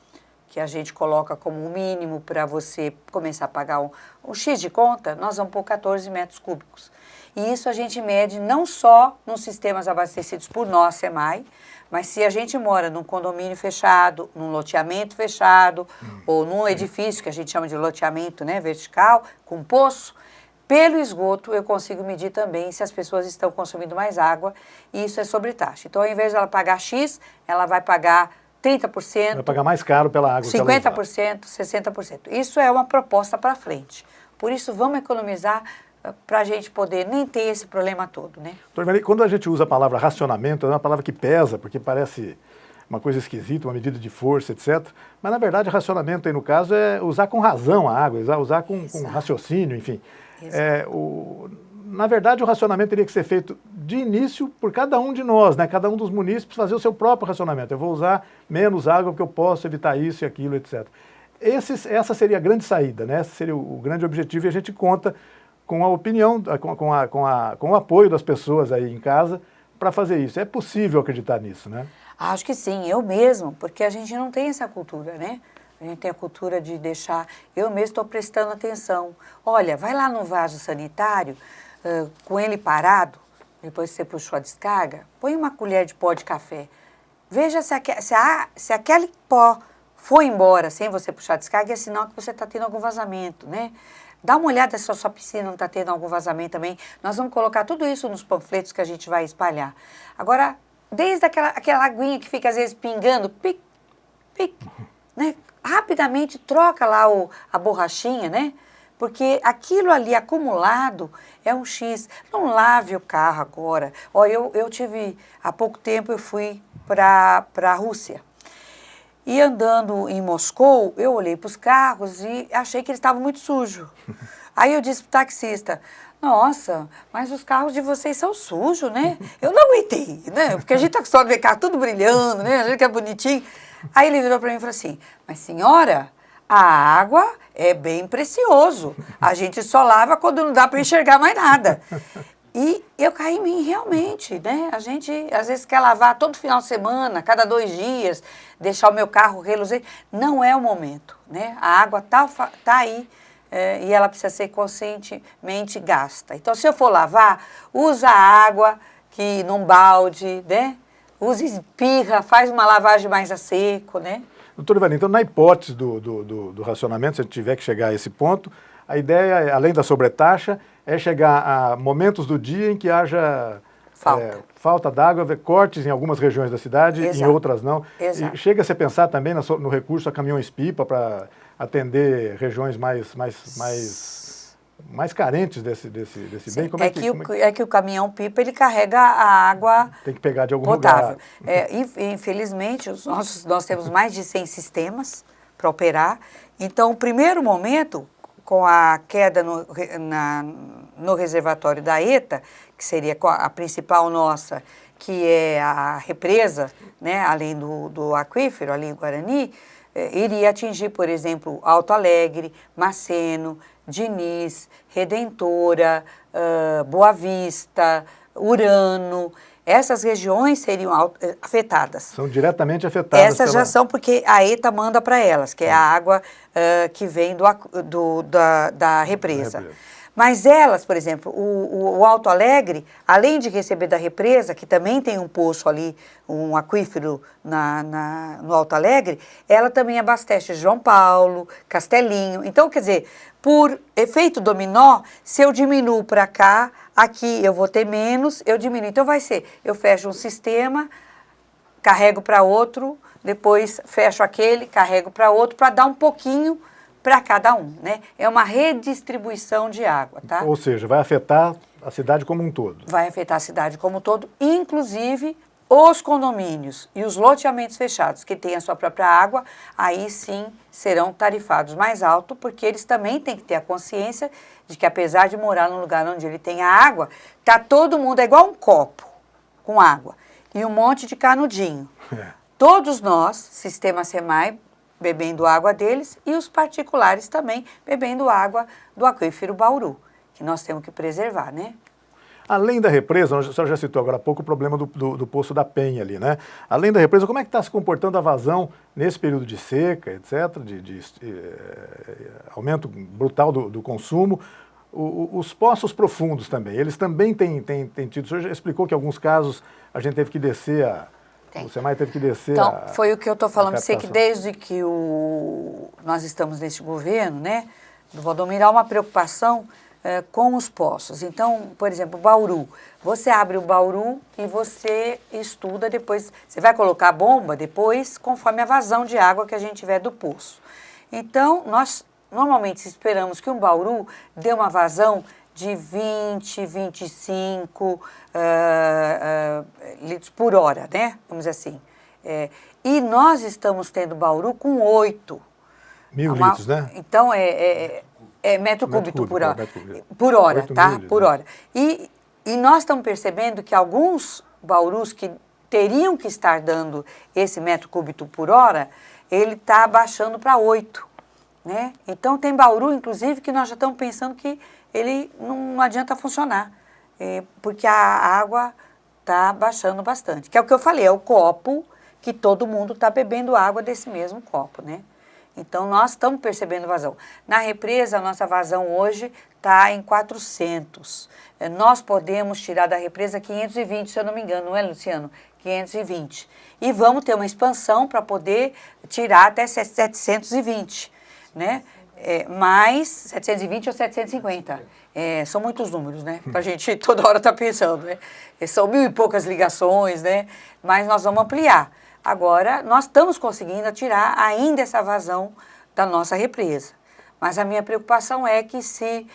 que a gente coloca como o mínimo para você começar a pagar um X de conta, nós vamos pôr 14 metros cúbicos. E isso a gente mede não só nos sistemas abastecidos por nós, SEMAI, mas se a gente mora num condomínio fechado, num loteamento fechado, ou num edifício que a gente chama de loteamento, né, vertical, com poço, pelo esgoto eu consigo medir também se as pessoas estão consumindo mais água, e isso é sobretaxa. Então, ao invés de ela pagar X, ela vai pagar 30%. Vai pagar mais caro pela água. 50%, 60%. Isso é uma proposta para frente. Por isso, vamos economizar para a gente poder nem ter esse problema todo, né? Doutor Ivani, quando a gente usa a palavra racionamento, é uma palavra que pesa, porque parece uma coisa esquisita, uma medida de força, etc. Mas, na verdade, racionamento aí, no caso, é usar com razão a água, usar com raciocínio, enfim. Na verdade, o racionamento teria que ser feito de início por cada um de nós, né? Cada um dos munícipes fazer o seu próprio racionamento. Eu vou usar menos água porque eu posso evitar isso e aquilo, etc. Essa seria a grande saída, né? Esse seria o grande objetivo, e a gente conta com a opinião, com o apoio das pessoas aí em casa para fazer isso. É possível acreditar nisso, né? Acho que sim, eu mesmo, porque a gente não tem essa cultura, né? A gente tem a cultura de deixar... Eu mesmo estou prestando atenção. Olha, vai lá no vaso sanitário, com ele parado, depois que você puxou a descarga, põe uma colher de pó de café. Veja se aquele pó foi embora sem você puxar a descarga, é sinal que você está tendo algum vazamento, né? Dá uma olhada se a sua piscina não está tendo algum vazamento também. Nós vamos colocar tudo isso nos panfletos que a gente vai espalhar. Agora, desde aquela aguinha que fica às vezes pingando, pic, pic, né? Rapidamente troca lá a borrachinha, né? Porque aquilo ali acumulado é um X. Não lave o carro agora. Ó, eu tive, há pouco tempo eu fui para a Rússia. E andando em Moscou, eu olhei para os carros e achei que eles estavam muito sujos. Aí eu disse para o taxista, nossa, mas os carros de vocês são sujos, né? Eu não aguentei, né? Porque a gente está acostumado a ver carro tudo brilhando, né? A gente que é bonitinho. Aí ele virou para mim e falou assim, mas senhora, a água é bem precioso. A gente só lava quando não dá para enxergar mais nada. E eu caí em mim, realmente, né? A gente, às vezes, quer lavar todo final de semana, cada 2 dias, deixar o meu carro reluzente. Não é o momento, né? A água tá aí e ela precisa ser conscientemente gasta. Então, se eu for lavar, usa a água que num balde, né? Usa espirra, faz uma lavagem mais a seco, né? Doutor Ivani, então, na hipótese do racionamento, se a gente tiver que chegar a esse ponto, a ideia, além da sobretaxa, é chegar a momentos do dia em que haja falta d'água, cortes em algumas regiões da cidade, Exato. em outras não. Exato. E chega-se a pensar também no recurso a caminhões-pipa para atender regiões mais carentes desse bem. Como é que o caminhão-pipa ele carrega a água tem que pegar de algum potável. lugar. Infelizmente, nós temos mais de 100 sistemas para operar. Então, o primeiro momento, com a queda no reservatório da ETA, que seria a principal nossa, que é a represa, né, além do aquífero, ali em Guarani, iria atingir, por exemplo, Alto Alegre, Maceno, Diniz, Redentora, Boa Vista, Urano. Essas regiões seriam afetadas. São diretamente afetadas. Essas já são porque a ETA manda para elas, que é a água que vem da represa. Mas elas, por exemplo, o Alto Alegre, além de receber da represa, que também tem um poço ali, um aquífero no Alto Alegre, ela também abastece João Paulo, Castelinho. Então, quer dizer, por efeito dominó, se eu diminuo para cá, aqui eu vou ter menos, eu diminuo. Então vai ser, eu fecho um sistema, carrego para outro, depois fecho aquele, carrego para outro, para dar um pouquinho para cada um, né? É uma redistribuição de água, tá? Ou seja, vai afetar a cidade como um todo. Vai afetar a cidade como um todo, inclusive Os condomínios e os loteamentos fechados que têm a sua própria água, aí sim serão tarifados mais alto, porque eles também têm que ter a consciência de que apesar de morar num lugar onde ele tem a água, tá todo mundo, é igual um copo com água e um monte de canudinho. Todos nós, sistema SEMAI, bebendo água deles e os particulares também bebendo água do aquífero Bauru, que nós temos que preservar, né? Além da represa, a senhora já citou agora há pouco o problema do Poço da Penha ali, né? Além da represa, como é que está se comportando a vazão nesse período de seca, etc., aumento brutal do consumo? Os poços profundos também, eles também têm tido... O senhor já explicou que em alguns casos a gente teve que descer o SEMAI teve que descer Então, foi o que eu estou falando para você, que captação. desde que nós estamos neste governo, né, do Valdomiro, há uma preocupação com os poços. Então, por exemplo, Bauru. Você abre o Bauru e você estuda depois. Você vai colocar a bomba depois, conforme a vazão de água que a gente tiver do poço. Então, nós normalmente esperamos que um Bauru dê uma vazão de 20, 25 litros por hora, né? Vamos dizer assim. E nós estamos tendo Bauru com 8. 1.000 litros, né? Então, metro cúbico por hora, tá? Litros, por hora. E nós estamos percebendo que alguns Baurus que teriam que estar dando esse metro cúbico por hora, ele está baixando para 8, né? Então, tem Bauru, inclusive, que nós já estamos pensando que ele não adianta funcionar, porque a água está baixando bastante. Que é o que eu falei, é o copo que todo mundo está bebendo água desse mesmo copo, né? Então, nós estamos percebendo vazão. Na represa, a nossa vazão hoje está em 400. Nós podemos tirar da represa 520, se eu não me engano, não é, Luciano? 520. E vamos ter uma expansão para poder tirar até 720, né? Mais 720 ou 750. São muitos números, né? Para a gente toda hora estar pensando, né? São 1.000 e poucas ligações, né? Mas nós vamos ampliar. Agora, nós estamos conseguindo tirar ainda essa vazão da nossa represa. Mas a minha preocupação é que se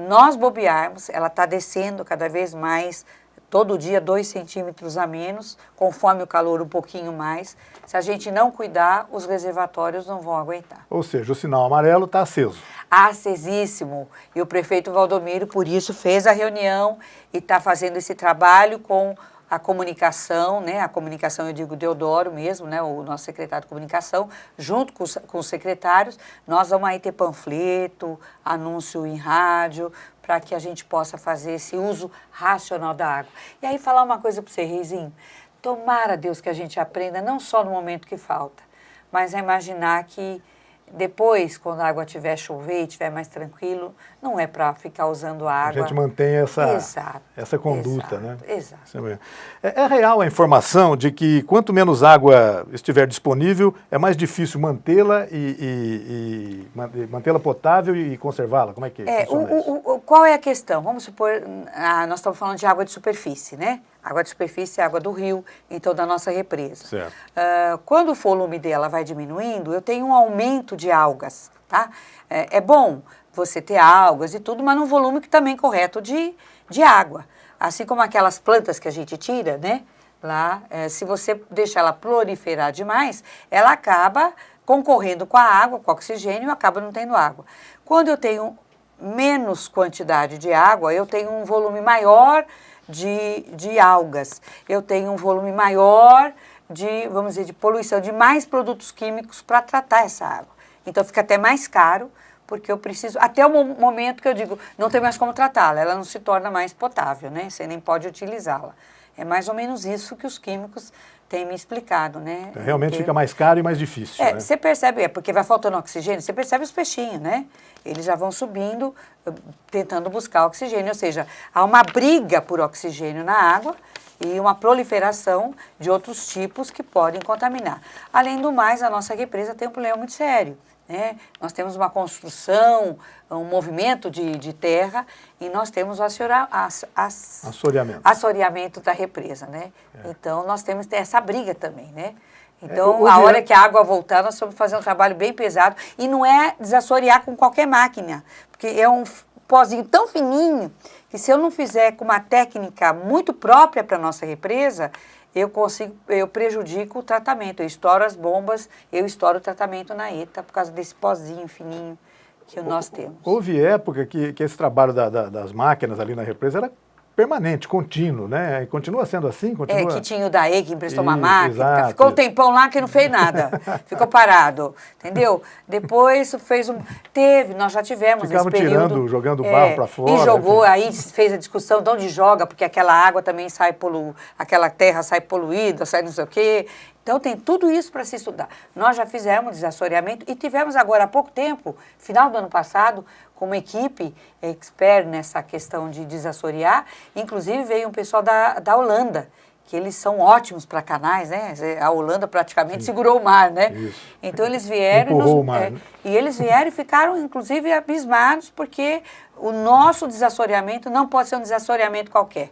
nós bobearmos, ela está descendo cada vez mais, todo dia 2 centímetros a menos, conforme o calor um pouquinho mais. Se a gente não cuidar, os reservatórios não vão aguentar. Ou seja, o sinal amarelo está aceso. Acesíssimo. E o prefeito Valdomiro, por isso, fez a reunião e está fazendo esse trabalho com a comunicação, né? A comunicação, eu digo Deodoro mesmo, né? O nosso secretário de comunicação, junto com os secretários, nós vamos aí ter panfleto, anúncio em rádio, para que a gente possa fazer esse uso racional da água. E aí falar uma coisa para você, Reizinho, tomara, Deus, que a gente aprenda, não só no momento que falta, mas a imaginar que depois, quando a água estiver chover e estiver mais tranquilo, não é para ficar usando a água. A gente mantém essa conduta, exato, né? Exato. É real a informação de que quanto menos água estiver disponível, é mais difícil mantê-la e mantê-la potável e conservá-la? Como é que funciona isso? Qual é a questão? Vamos supor, nós estamos falando de água de superfície, né? Água de superfície é água do rio, então da nossa represa. Certo. Quando o volume dela vai diminuindo, eu tenho um aumento de algas, tá? É bom você ter algas e tudo, mas num volume que também correto de água. Assim como aquelas plantas que a gente tira, né? Lá, se você deixar ela proliferar demais, ela acaba concorrendo com a água, com o oxigênio, e acaba não tendo água. Quando eu tenho menos quantidade de água, eu tenho um volume maior de algas, eu tenho um volume maior vamos dizer, de poluição, de mais produtos químicos para tratar essa água. Então fica até mais caro, porque eu preciso, até o momento que eu digo, não tem mais como tratá-la, ela não se torna mais potável, né? Você nem pode utilizá-la. É mais ou menos isso que os químicos têm me explicado, né? Realmente fica mais caro e mais difícil, né? Você percebe, porque vai faltando oxigênio, você percebe os peixinhos, né? Eles já vão subindo, tentando buscar oxigênio, ou seja, há uma briga por oxigênio na água e uma proliferação de outros tipos que podem contaminar. Além do mais, a nossa represa tem um problema muito sério, né? Nós temos uma construção, um movimento de terra e nós temos o assoreamento da represa, né? Então, nós temos essa briga também, né? Então, a hora que a água voltar, nós vamos fazer um trabalho bem pesado. E não é desassorear com qualquer máquina, porque é um pozinho tão fininho que se eu não fizer com uma técnica muito própria para a nossa represa, eu prejudico o tratamento, eu estouro as bombas, eu estouro o tratamento na ETA por causa desse pozinho fininho que nós temos. Houve época que esse trabalho das máquinas ali na represa era permanente, contínuo, né? E continua sendo assim? Continua... que tinha o DAE que emprestou uma máquina, exato, ficou um tempão lá que não fez nada, ficou parado, entendeu? Depois nós já tivemos Ficavam esse período... jogando barro para fora. E jogou, enfim. aí fez a discussão de onde joga, porque aquela água também aquela terra sai poluída, sai não sei o quê. Então tem tudo isso para se estudar. Nós já fizemos desassoreamento e tivemos agora há pouco tempo, final do ano passado, com uma equipe expert nessa questão de desassorear, inclusive veio um pessoal da Holanda, que eles são ótimos para canais, né? A Holanda praticamente segurou o mar, né? Isso. Então eles vieram o mar, né? e eles vieram e ficaram inclusive abismados, porque o nosso desassoreamento não pode ser um desassoreamento qualquer.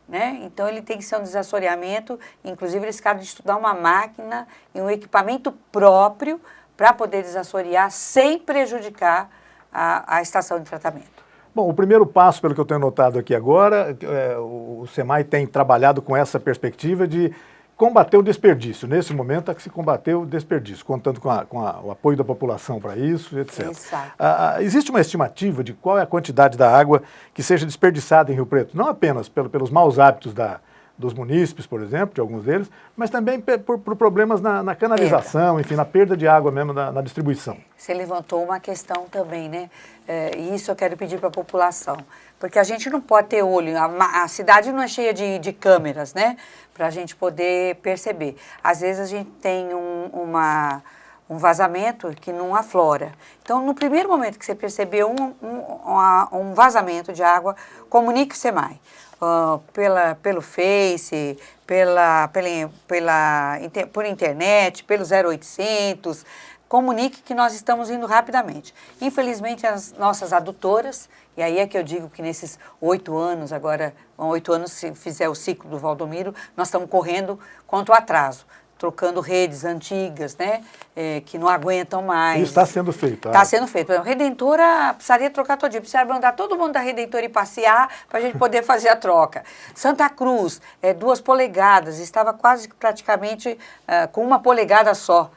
Né? Então ele tem que ser um desassoreamento, inclusive eles ficaram de estudar uma máquina e um equipamento próprio para poder desassorear sem prejudicar a estação de tratamento. Bom, o primeiro passo, pelo que eu tenho notado aqui agora, o SEMAI tem trabalhado com essa perspectiva de combater o desperdício. Nesse momento é que se combateu o desperdício, contando com o apoio da população para isso, etc. Exato. Existe uma estimativa de qual é a quantidade da água que seja desperdiçada em Rio Preto? Não apenas pelos maus hábitos dos munícipes, por exemplo, de alguns deles, mas também por problemas na canalização, enfim, na perda de água mesmo na distribuição. Você levantou uma questão também, né? E isso eu quero pedir para a população, porque a gente não pode ter olho, a cidade não é cheia de câmeras, né? Para a gente poder perceber. Às vezes a gente tem um vazamento que não aflora. Então, no primeiro momento que você percebeu um vazamento de água, comunique o SEMAI. Pelo Face, por internet, pelo 0800, comunique que nós estamos indo rapidamente. Infelizmente, as nossas adutoras, e aí é que eu digo que nesses 8 anos, agora, 8 anos se fizer o ciclo do Valdomiro, nós estamos correndo contra o atraso, trocando redes antigas, né, que não aguentam mais. Isso está sendo feito. Está sendo feito. A Redentora precisaria trocar todo dia, precisaria mandar todo mundo da Redentora ir passear para a gente poder fazer a troca. Santa Cruz, 2 polegadas, estava quase praticamente com 1 polegada só.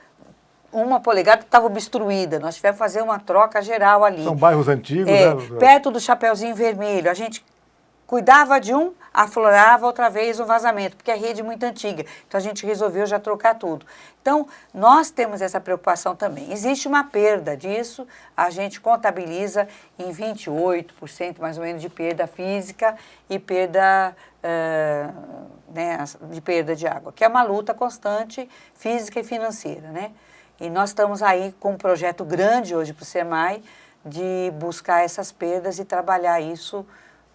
1 polegada estava obstruída, nós tivemos que fazer uma troca geral ali. São bairros antigos, né? Perto do Chapeuzinho Vermelho, a gente cuidava de um, aflorava outra vez o vazamento, porque a rede é muito antiga. Então, a gente resolveu já trocar tudo. Então, nós temos essa preocupação também. Existe uma perda disso, a gente contabiliza em 28% mais ou menos de perda física e perda, de perda de água, que é uma luta constante física e financeira, né? E nós estamos aí com um projeto grande hoje para o SEMAI de buscar essas perdas e trabalhar isso,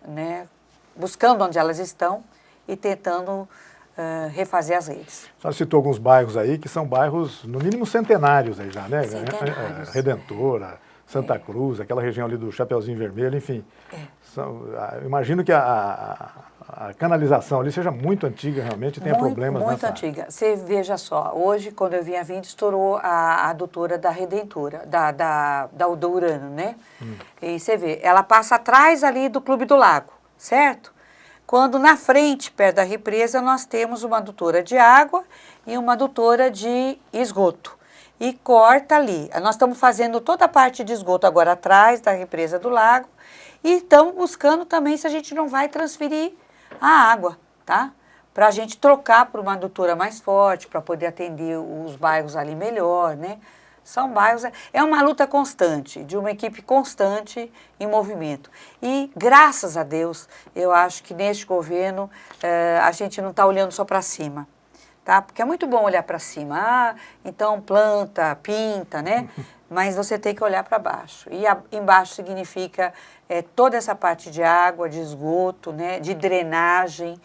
né, buscando onde elas estão e tentando refazer as redes. A senhora citou alguns bairros aí que são bairros, no mínimo, centenários aí já, né? Centenários. Redentora, Santa Cruz, aquela região ali do Chapeuzinho Vermelho, enfim. Imagino que a canalização ali seja muito antiga realmente e tenha problemas nessa área. Muito antiga. Você veja só, hoje, quando eu vinha vindo, estourou a adutora da Redentora, do Urano, né? E você vê, ela passa atrás ali do Clube do Lago, certo? Quando na frente, perto da represa, nós temos uma adutora de água e uma adutora de esgoto. E corta ali. Nós estamos fazendo toda a parte de esgoto agora atrás da represa do lago e estamos buscando também se a gente não vai transferir a água, tá? Para a gente trocar por uma adutora mais forte, para poder atender os bairros ali melhor, né? São bairros, é uma luta constante, de uma equipe constante em movimento. E, graças a Deus, eu acho que neste governo a gente não está olhando só para cima, tá? Porque é muito bom olhar para cima, então planta, pinta, né? Mas você tem que olhar para baixo. E embaixo significa toda essa parte de água, de esgoto, né? De drenagem,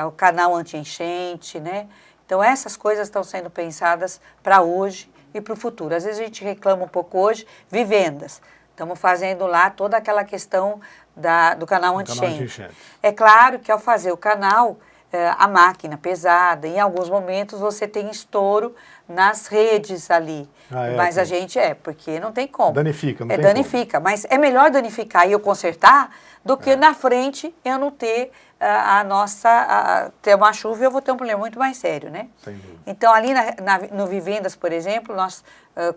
o canal anti-enchente, né? Então, essas coisas estão sendo pensadas para hoje e para o futuro. Às vezes a gente reclama um pouco hoje, vivendas. Estamos fazendo lá toda aquela questão do canal anti-enchente. É claro que ao fazer o canal, a máquina pesada, em alguns momentos você tem estouro nas redes ali. Mas a gente porque não tem como. Danifica, não tem danifica, como. Mas é melhor danificar e eu consertar do que na frente eu não ter ter uma chuva, eu vou ter um problema muito mais sério, né? Sem dúvida. Então, ali no Vivendas, por exemplo, nós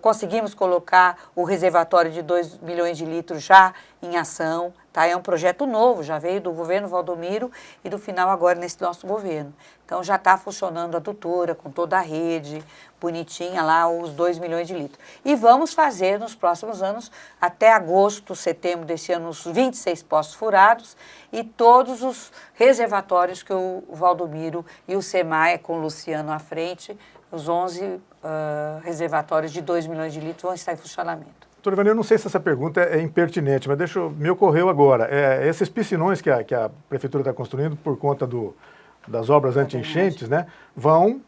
conseguimos colocar o reservatório de 2 milhões de litros já em ação, tá? É um projeto novo, já veio do governo Valdomiro e do final agora nesse nosso governo. Então, já está funcionando a adutora com toda a rede, bonitinha lá, os 2 milhões de litros. E vamos fazer nos próximos anos, até agosto, setembro desse ano, os 26 poços furados e todos os reservatórios que o Valdomiro e o SEMAI, com o Luciano à frente, os 11 reservatórios de 2 milhões de litros vão estar em funcionamento. Doutor Ivanir, eu não sei se essa pergunta é impertinente, mas me ocorreu agora. Esses piscinões que a Prefeitura está construindo por conta das obras anti-enchentes, né, vão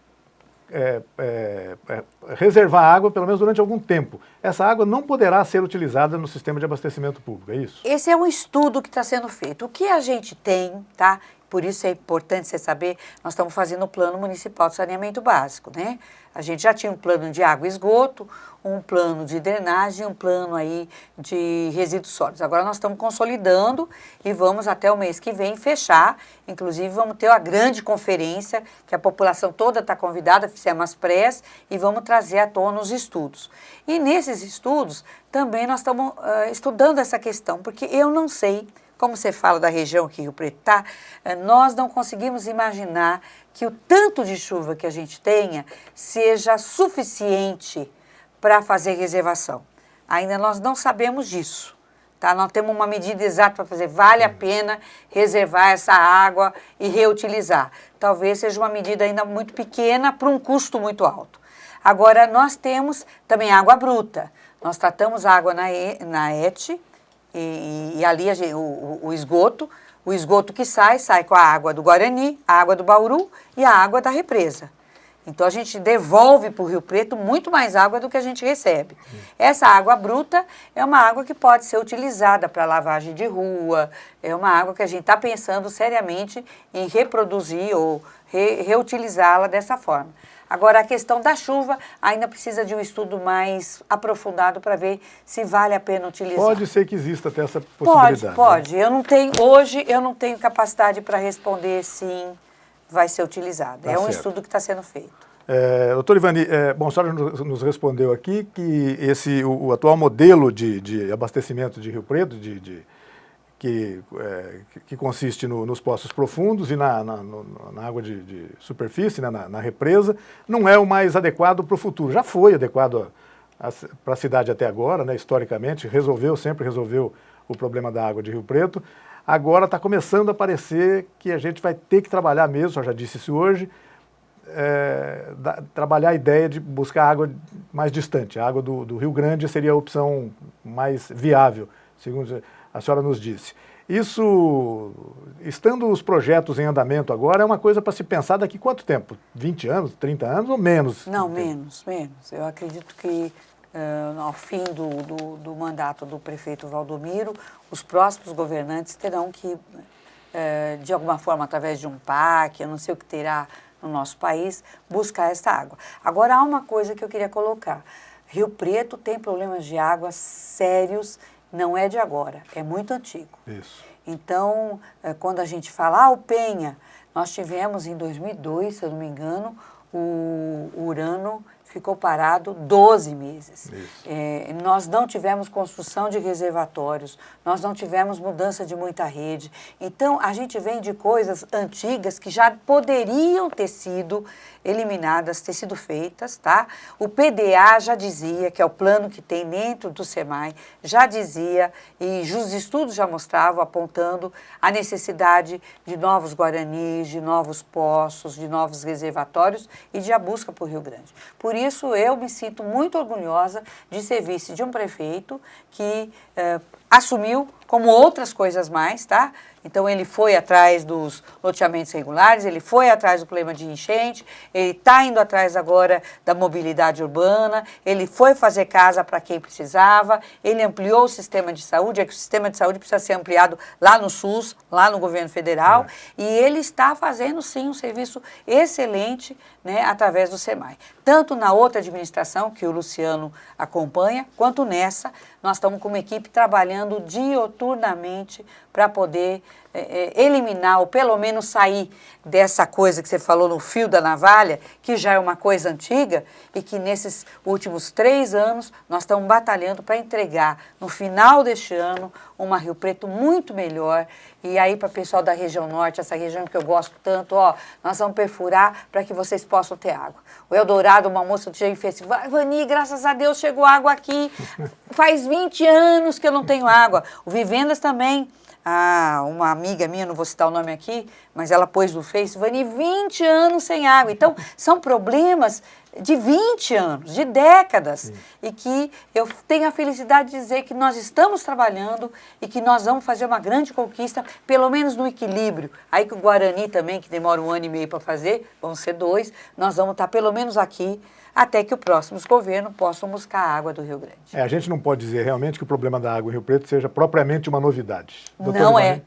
reservar água pelo menos durante algum tempo. Essa água não poderá ser utilizada no sistema de abastecimento público, é isso? Esse é um estudo que está sendo feito. O que a gente tem, tá? Por isso é importante você saber, nós estamos fazendo o Plano Municipal de Saneamento Básico, né? A gente já tinha um plano de água e esgoto, um plano de drenagem, um plano aí de resíduos sólidos. Agora nós estamos consolidando e vamos até o mês que vem fechar. Inclusive vamos ter uma grande conferência, que a população toda está convidada, fizemos as prés e vamos trazer à tona os estudos. E nesses estudos também nós estamos estudando essa questão, porque eu não sei, como você fala da região que Rio Preto está, nós não conseguimos imaginar que o tanto de chuva que a gente tenha seja suficiente para fazer reservação. Ainda nós não sabemos disso, tá? Não temos uma medida exata para fazer, vale a pena reservar essa água e reutilizar. Talvez seja uma medida ainda muito pequena para um custo muito alto. Agora, nós temos também água bruta. Nós tratamos a água na ET e ali o esgoto que sai com a água do Guarani, a água do Bauru e a água da represa. Então, a gente devolve para o Rio Preto muito mais água do que a gente recebe. Essa água bruta é uma água que pode ser utilizada para lavagem de rua, é uma água que a gente está pensando seriamente em reproduzir ou reutilizá-la dessa forma. Agora, a questão da chuva ainda precisa de um estudo mais aprofundado para ver se vale a pena utilizar. Pode ser que exista até essa possibilidade. Pode. Né? Hoje eu não tenho capacidade para responder sim, vai ser utilizado. Tá é um certo. estudo que está sendo feito. Doutor Ivanir, bom, a senhora nos respondeu aqui que o atual modelo de abastecimento de Rio Preto, que consiste nos poços profundos e na água de superfície, né, na represa, não é o mais adequado para o futuro. Já foi adequado para a cidade até agora, né, historicamente, sempre resolveu o problema da água de Rio Preto. Agora está começando a aparecer que a gente vai ter que trabalhar mesmo, eu já disse isso hoje, trabalhar a ideia de buscar água mais distante. A água do Rio Grande seria a opção mais viável, segundo a senhora nos disse. Isso, estando os projetos em andamento agora, é uma coisa para se pensar daqui quanto tempo? 20 anos, 30 anos ou menos? Não, menos. Eu acredito que ao fim do mandato do prefeito Valdomiro, os próximos governantes terão que, de alguma forma, através de um PAC, eu não sei o que terá no nosso país, buscar essa água. Agora, há uma coisa que eu queria colocar. Rio Preto tem problemas de água sérios, não é de agora, é muito antigo. Isso. Então, quando a gente fala, o Penha, nós tivemos em 2002, se eu não me engano, o Urano ficou parado 12 meses. Nós não tivemos construção de reservatórios, nós não tivemos mudança de muita rede. Então, a gente vem de coisas antigas que já poderiam ter sido eliminadas, ter sido feitas, tá? O PDA já dizia, que é o plano que tem dentro do SEMAI, já dizia, e os estudos já mostravam, apontando a necessidade de novos guaranis, de novos poços, de novos reservatórios e de a busca por Rio Grande. Por isso, eu me sinto muito orgulhosa de ser vice de um prefeito que assumiu, como outras coisas mais, tá? Então, ele foi atrás dos loteamentos regulares, ele foi atrás do problema de enchente, ele está indo atrás agora da mobilidade urbana, ele foi fazer casa para quem precisava, ele ampliou o sistema de saúde, é que o sistema de saúde precisa ser ampliado lá no SUS, lá no governo federal, e ele está fazendo, sim, um serviço excelente, né, através do SEMAI. Tanto na outra administração, que o Luciano acompanha, quanto nessa, nós estamos com uma equipe trabalhando dioturnamente para poder eliminar ou pelo menos sair dessa coisa que você falou no fio da navalha, que já é uma coisa antiga e que nesses últimos 3 anos nós estamos batalhando para entregar no final deste ano uma Rio Preto muito melhor. E aí para o pessoal da região norte, essa região que eu gosto tanto, ó, nós vamos perfurar para que vocês possam ter água. O Eldorado, uma moça do Jean fez, Vani, graças a Deus chegou água aqui, faz 20 anos que eu não tenho água. O Vivendas também. Uma amiga minha, não vou citar o nome aqui, mas ela pôs no Face, Vani, 20 anos sem água. Então, são problemas de 20 anos, de décadas. Sim. E que eu tenho a felicidade de dizer que nós estamos trabalhando e que nós vamos fazer uma grande conquista, pelo menos no equilíbrio. Aí que o Guarani também, que demora 1 ano e meio para fazer, vão ser 2, nós vamos estar pelo menos aqui, até que os próximos governos possam buscar a água do Rio Grande. A gente não pode dizer realmente que o problema da água em Rio Preto seja propriamente uma novidade. Não é.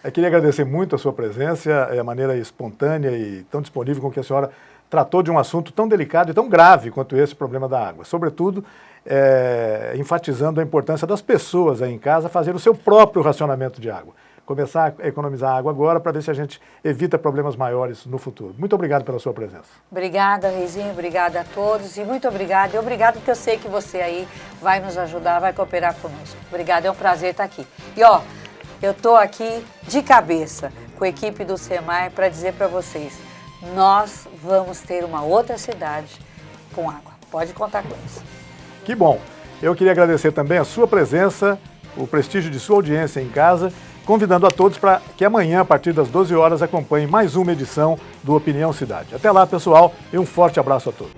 Eu queria agradecer muito a sua presença, a maneira espontânea e tão disponível com que a senhora tratou de um assunto tão delicado e tão grave quanto esse problema da água. Sobretudo, enfatizando a importância das pessoas aí em casa fazer o seu próprio racionamento de água. Começar a economizar água agora para ver se a gente evita problemas maiores no futuro. Muito obrigado pela sua presença. Obrigada, Reizinho, obrigada a todos e muito obrigada. E obrigado porque eu sei que você aí vai nos ajudar, vai cooperar conosco. Obrigada, é um prazer estar aqui. E ó, eu estou aqui de cabeça com a equipe do SEMAI para dizer para vocês, nós vamos ter uma outra cidade com água. Pode contar com isso. Que bom. Eu queria agradecer também a sua presença, o prestígio de sua audiência em casa, convidando a todos para que amanhã, a partir das 12 horas, acompanhem mais uma edição do Opinião Cidade. Até lá, pessoal, e um forte abraço a todos.